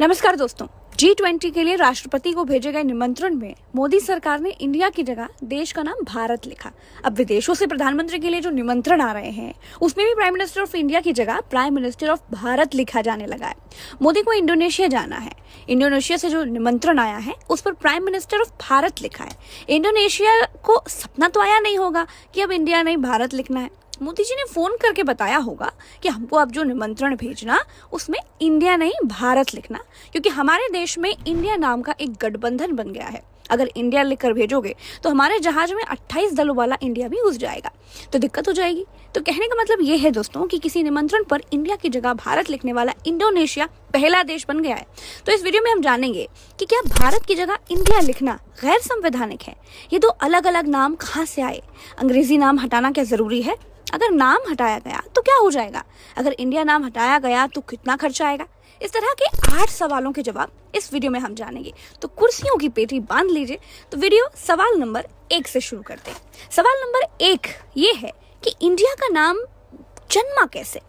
नमस्कार दोस्तों। G20 के लिए राष्ट्रपति को भेजे गए निमंत्रण में मोदी सरकार ने इंडिया की जगह देश का नाम भारत लिखा। अब विदेशों से प्रधानमंत्री के लिए जो निमंत्रण आ रहे हैं उसमें भी प्राइम मिनिस्टर ऑफ इंडिया की जगह प्राइम मिनिस्टर ऑफ भारत लिखा जाने लगा है। मोदी को इंडोनेशिया जाना है। इंडोनेशिया से जो निमंत्रण आया है उस पर प्राइम मिनिस्टर ऑफ भारत लिखा है। इंडोनेशिया को सपना तो आया नहीं होगा कि अब इंडिया नहीं भारत लिखना है। मोदी जी ने फोन करके बताया होगा कि हमको अब जो निमंत्रण भेजना उसमें इंडिया नहीं भारत लिखना, क्योंकि हमारे देश में इंडिया नाम का एक गठबंधन बन गया है। अगर इंडिया लिखकर भेजोगे तो हमारे जहाज में 28 दलों वाला इंडिया भी घुस जाएगा, तो दिक्कत हो जाएगी। तो कहने का मतलब ये है दोस्तों कि किसी निमंत्रण पर इंडिया की जगह भारत लिखने वाला इंडोनेशिया पहला देश बन गया है। तो इस वीडियो में हम जानेंगे कि क्या भारत की जगह इंडिया लिखना गैर संवैधानिक है। ये दो अलग अलग नाम कहाँ से आए? अंग्रेजी नाम हटाना क्या जरूरी है? अगर नाम हटाया गया तो क्या हो जाएगा? अगर इंडिया नाम हटाया गया तो कितना खर्चा आएगा? इस तरह के 8 सवालों के जवाब इस वीडियो में हम जानेंगे। तो कुर्सियों की पेटी बांध लीजिए। तो वीडियो सवाल नंबर 1 से शुरू करते हैं। सवाल नंबर 1 ये है कि इंडिया का नाम जन्मा कैसे?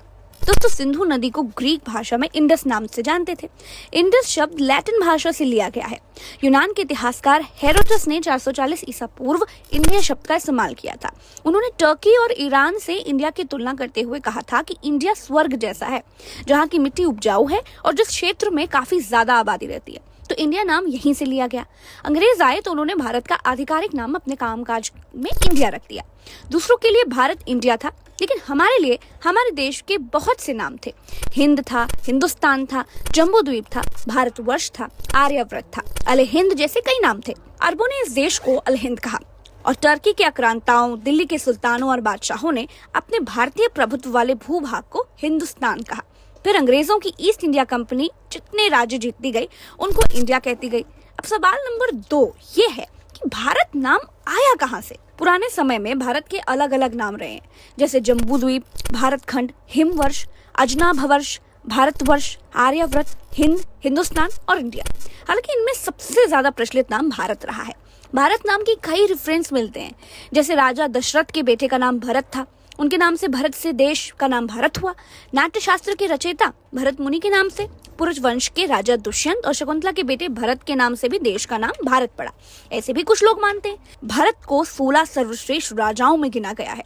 दोस्तों, सिंधु नदी को ग्रीक भाषा में इंडस नाम से जानते थे। इंडस शब्द लैटिन भाषा से लिया गया है। यूनान के इतिहासकार हेरोडोटस ने 440 ईसा पूर्व इंडिया शब्द का इस्तेमाल किया था। उन्होंने टर्की और ईरान से इंडिया की तुलना करते हुए कहा था कि इंडिया स्वर्ग जैसा है, जहाँ की मिट्टी उपजाऊ है और जिस क्षेत्र में काफी ज्यादा आबादी रहती है। तो इंडिया नाम यहीं से लिया गया। अंग्रेज आए तो उन्होंने भारत का आधिकारिक नाम अपने कामकाज में इंडिया रख दिया। दूसरों के लिए भारत इंडिया था, लेकिन हमारे लिए हमारे देश के बहुत से नाम थे। हिंद था, हिंदुस्तान था, जम्बू द्वीप था, भारतवर्ष था, आर्यव्रत था, अल हिंद जैसे कई नाम थे। अरबों ने इस देश को अल हिंद कहा और टर्की के आक्रांताओं, दिल्ली के सुल्तानों और बादशाहों ने अपने भारतीय प्रभुत्व वाले भूभाग को हिंदुस्तान कहा। फिर अंग्रेजों की ईस्ट इंडिया कंपनी जितने राज्य जीतती गई उनको इंडिया कहती गई। अब सवाल नंबर 2 ये है कि भारत नाम आया कहाँ से? पुराने समय में भारत के अलग अलग नाम रहे हैं, जैसे जम्बू द्वीप, भारत खंड, हिमवर्ष, अजनाभवर्ष, भारतवर्ष, आर्यव्रत, हिंद, हिंदुस्तान और इंडिया। हालांकि इनमें सबसे ज्यादा प्रचलित नाम भारत रहा है। भारत नाम की कई रेफरेंस मिलते हैं, जैसे राजा दशरथ के बेटे का नाम भरत था, उनके नाम से भरत से देश का नाम भारत हुआ। नाट्य शास्त्र के रचयिता भरत मुनि के नाम से पुरुष वंश के राजा दुष्यंत और शकुंतला के बेटे भरत के नाम से भी देश का नाम भारत पड़ा। ऐसे भी कुछ लोग मानते हैं। भारत को 16 सर्वश्रेष्ठ राजाओं में गिना गया है।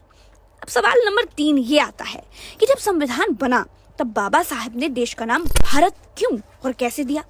अब सवाल नंबर 3 ये आता है कि जब संविधान बना तब बाबा साहब ने देश का नाम भारत क्यों और कैसे दिया?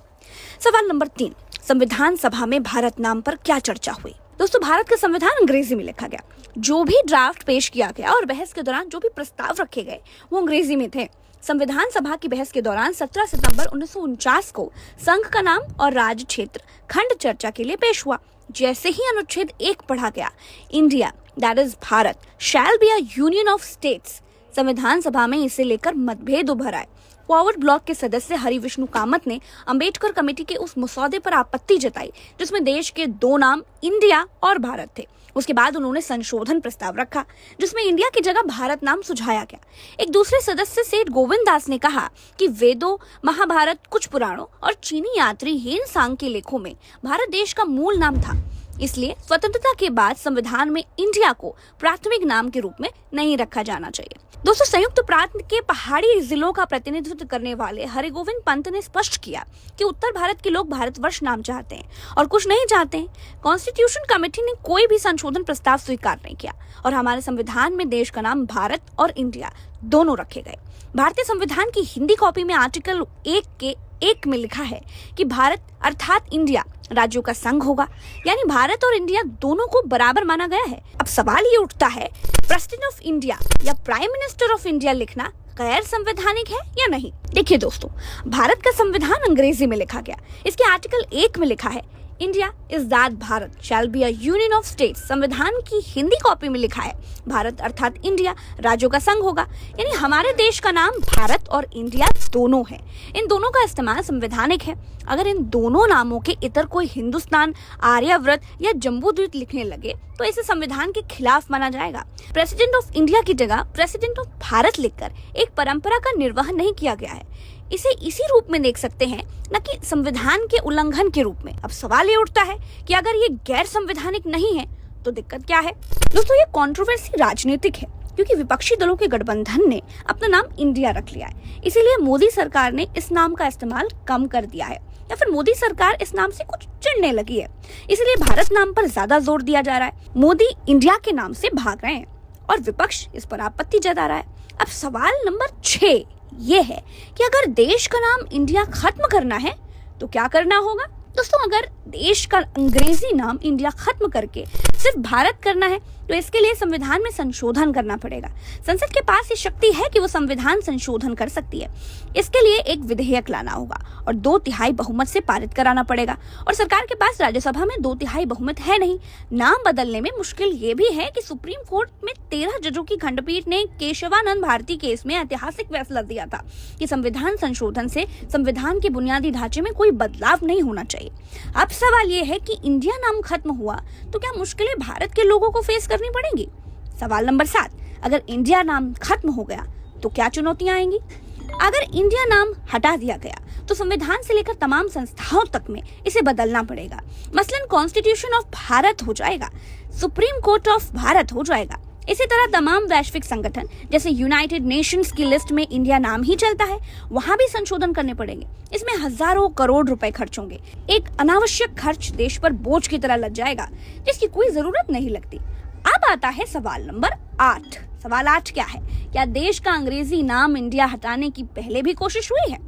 सवाल नंबर 3, संविधान सभा में भारत नाम पर क्या चर्चा हुई? दोस्तों, भारत का संविधान अंग्रेजी में लिखा गया। जो भी ड्राफ्ट पेश किया गया और बहस के दौरान जो भी प्रस्ताव रखे गए वो अंग्रेजी में थे। संविधान सभा की बहस के दौरान 17 सितंबर 1949 को संघ का नाम और राज्य क्षेत्र खंड चर्चा के लिए पेश हुआ। जैसे ही अनुच्छेद 1 पढ़ा गया, India that is Bharat shall be a union of states, संविधान सभा में इसे लेकर मतभेद उभर आए। फॉरवर्ड ब्लॉक के सदस्य हरि विष्णु कामत ने अंबेडकर कमेटी के उस मसौदे पर आपत्ति जताई जिसमें देश के 2 नाम इंडिया और भारत थे। उसके बाद उन्होंने संशोधन प्रस्ताव रखा जिसमें इंडिया की जगह भारत नाम सुझाया गया। एक दूसरे सदस्य सेठ गोविंद दास ने कहा कि वेदों, महाभारत, कुछ पुराणों और चीनी यात्री हेन सांग के लेखों में भारत देश का मूल नाम था, इसलिए स्वतंत्रता के बाद संविधान में इंडिया को प्राथमिक नाम के रूप में नहीं रखा जाना चाहिए। दोस्तों, संयुक्त प्रांत के पहाड़ी जिलों का प्रतिनिधित्व करने वाले हरिगोविंद पंत ने स्पष्ट किया कि उत्तर भारत के लोग भारतवर्ष नाम चाहते हैं और कुछ नहीं चाहते हैं। कॉन्स्टिट्यूशन कमेटी ने कोई भी संशोधन प्रस्ताव स्वीकार नहीं किया और हमारे संविधान में देश का नाम भारत और इंडिया दोनों रखे गए। भारतीय संविधान की हिंदी कॉपी में आर्टिकल 1 के 1 में लिखा है कि भारत अर्थात इंडिया राज्यों का संघ होगा, यानी भारत और इंडिया दोनों को बराबर माना गया है। अब सवाल ये उठता है, प्रेसिडेंट ऑफ इंडिया या प्राइम मिनिस्टर ऑफ इंडिया लिखना गैर संवैधानिक है या नहीं? देखिए दोस्तों, भारत का संविधान अंग्रेजी में लिखा गया। इसके आर्टिकल 1 में लिखा है India is that Bharat shall be a union of states. संविधान की हिंदी कॉपी में लिखा है भारत अर्थात इंडिया राज्यों का संघ होगा, यानी हमारे देश का नाम भारत और इंडिया दोनों है। इन दोनों का इस्तेमाल संवैधानिक है। अगर इन दोनों नामों के इतर कोई हिंदुस्तान, आर्यव्रत या जम्बू द्वीप लिखने लगे तो इसे संविधान के खिलाफ माना जाएगा। प्रेसिडेंट ऑफ इंडिया की जगह प्रेसिडेंट ऑफ भारत लिखकर एक परंपरा का निर्वहन नहीं किया गया है। इसे इसी रूप में देख सकते हैं, न कि संविधान के उल्लंघन के रूप में। अब सवाल ये उठता है कि अगर ये गैर संवैधानिक नहीं है तो दिक्कत क्या है? दोस्तों, ये कंट्रोवर्सी राजनीतिक है। क्योंकि विपक्षी दलों के गठबंधन ने अपना नाम इंडिया रख लिया है। इसीलिए मोदी सरकार ने इस नाम का इस्तेमाल कम कर दिया है, या फिर मोदी सरकार इस नाम से कुछ चिढ़ने लगी है। इसलिए भारत नाम पर ज्यादा जोर दिया जा रहा है। मोदी इंडिया के नाम से भाग रहे हैं और विपक्ष इस पर आपत्ति जता रहा है। अब सवाल नंबर 6 ये है कि अगर देश का नाम इंडिया खत्म करना है तो क्या करना होगा। दोस्तों, अगर देश का अंग्रेजी नाम इंडिया खत्म करके सिर्फ भारत करना है तो इसके लिए संविधान में संशोधन करना पड़ेगा। संसद के पास ये शक्ति है कि वो संविधान संशोधन कर सकती है। इसके लिए एक विधेयक लाना होगा और 2/3 बहुमत से पारित कराना पड़ेगा, और सरकार के पास राज्यसभा में 2/3 बहुमत है नहीं। नाम बदलने में मुश्किल ये भी है कि सुप्रीम कोर्ट में 13 जजों की खंडपीठ ने केशवानंद भारती केस में ऐतिहासिक फैसला दिया था कि संविधान संशोधन से संविधान के बुनियादी ढांचे में कोई बदलाव नहीं होना चाहिए। अब सवाल ये है कि इंडिया नाम खत्म हुआ तो क्या मुश्किलें भारत के लोगों को फेस करनी पड़ेंगी। सवाल नंबर 7, अगर इंडिया नाम खत्म हो गया तो क्या चुनौतियां आएंगी। अगर इंडिया नाम हटा दिया गया तो संविधान से लेकर तमाम संस्थाओं तक में इसे बदलना पड़ेगा। मसलन कॉन्स्टिट्यूशन ऑफ भारत हो जाएगा, सुप्रीम कोर्ट ऑफ भारत हो जाएगा। इसी तरह तमाम वैश्विक संगठन जैसे यूनाइटेड नेशंस की लिस्ट में इंडिया नाम ही चलता है, वहां भी संशोधन करने पड़ेंगे। इसमें हजारों करोड़ रुपए खर्च होंगे। एक अनावश्यक खर्च देश पर बोझ की तरह लग जाएगा जिसकी कोई जरूरत नहीं लगती। अब आता है सवाल नंबर 8। सवाल 8 क्या है, क्या देश का अंग्रेजी नाम इंडिया हटाने की पहले भी कोशिश हुई है।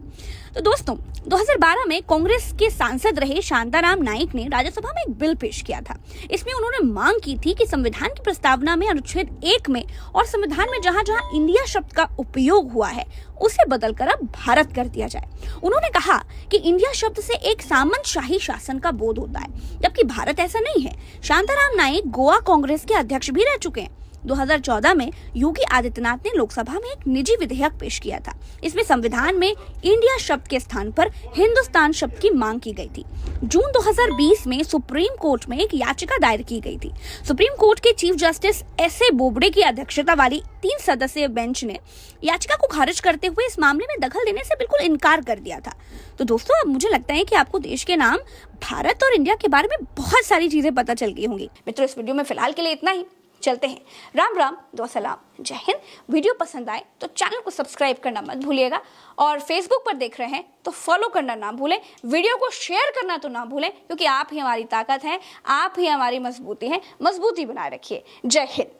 तो दोस्तों, 2012 में कांग्रेस के सांसद रहे शांताराम नाइक ने राज्यसभा में एक बिल पेश किया था। इसमें उन्होंने मांग की थी कि संविधान की प्रस्तावना में अनुच्छेद 1 में और संविधान में जहां जहां इंडिया शब्द का उपयोग हुआ है उसे बदलकर अब भारत कर दिया जाए। उन्होंने कहा कि इंडिया शब्द से एक सामंतशाही शासन का बोध होता है, जबकि भारत ऐसा नहीं है। शांताराम नाइक गोवा कांग्रेस के अध्यक्ष भी रह चुके हैं। 2014 में योगी आदित्यनाथ ने लोकसभा में एक निजी विधेयक पेश किया था। इसमें संविधान में इंडिया शब्द के स्थान पर हिंदुस्तान शब्द की मांग की गई थी। जून 2020 में सुप्रीम कोर्ट में एक याचिका दायर की गई थी। सुप्रीम कोर्ट के चीफ जस्टिस एस.ए. बोबडे की अध्यक्षता वाली 3 सदस्यीय बेंच ने याचिका को खारिज करते हुए इस मामले में दखल देने से बिल्कुल इनकार कर दिया था। तो दोस्तों, अब मुझे लगता है कि आपको देश के नाम भारत और इंडिया के बारे में बहुत सारी चीजें पता चल गई होंगी। मित्रों, इस वीडियो में फिलहाल के लिए इतना ही। चलते हैं। राम राम, दुआ सलाम, जय हिंद। वीडियो पसंद आए तो चैनल को सब्सक्राइब करना मत भूलिएगा, और फेसबुक पर देख रहे हैं तो फॉलो करना ना भूलें। वीडियो को शेयर करना तो ना भूलें, क्योंकि आप ही हमारी ताकत हैं, आप ही हमारी मजबूती हैं। मजबूती बनाए रखिए। जय हिंद।